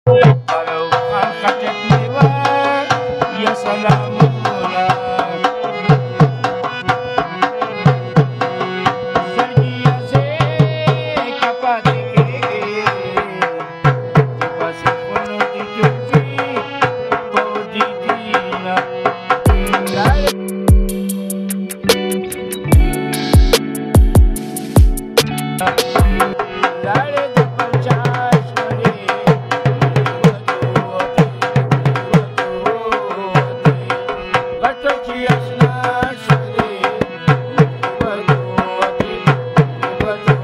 Kalau angkat jiwa, ya salamuna. Sergia se kapati ke, pasi puno di jupi, bodi dina. Dale de panchas mare, Batochi asna shri, Batochi,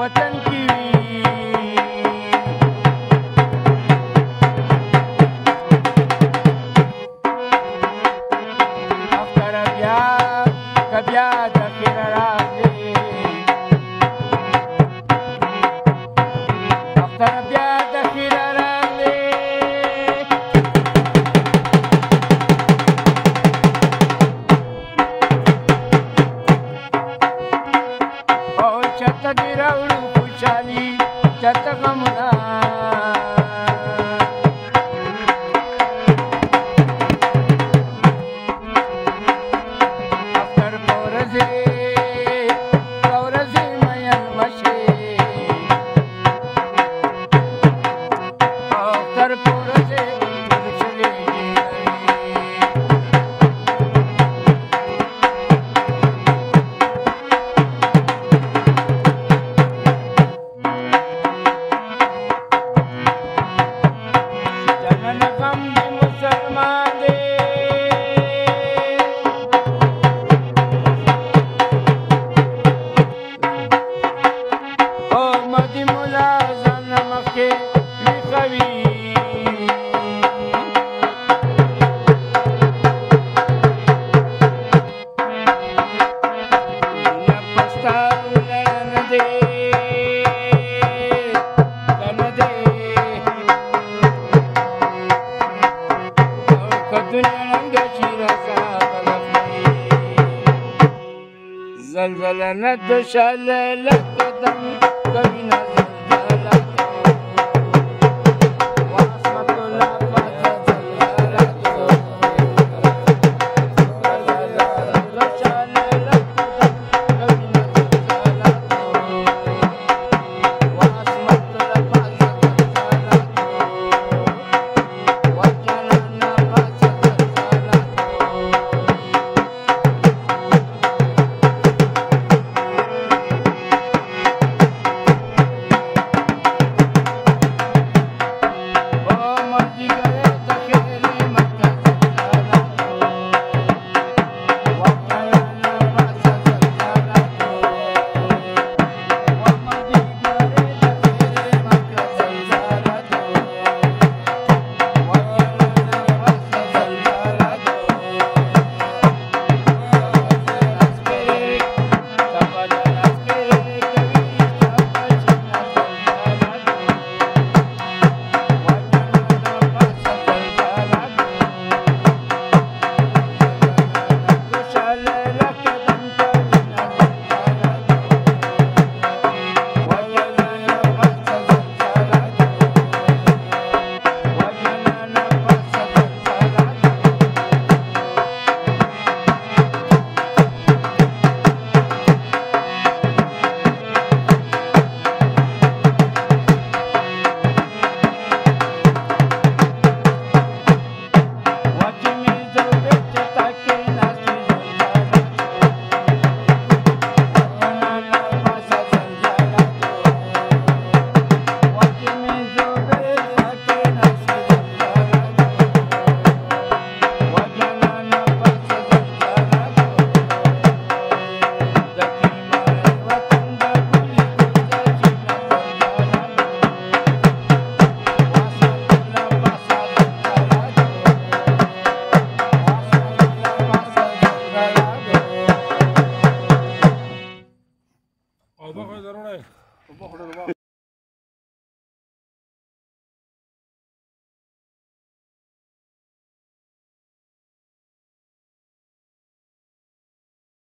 वतन की कब्या दखिरा कब्या दखिरा चत गिरवळू खुशाली चत गमना अफ्तर पौरजे मयन मशे अफ्तर पौरजे खुशले زلزلة ندش على لقدم كبينا زلزلة وعصمة الله فاتت زلزلة ندش على لقدم كبينا زلزلة وعصمة الله فاتت زلزلة وجنانا فاتت زلزلة او بخوای ضرور आहे په بخړه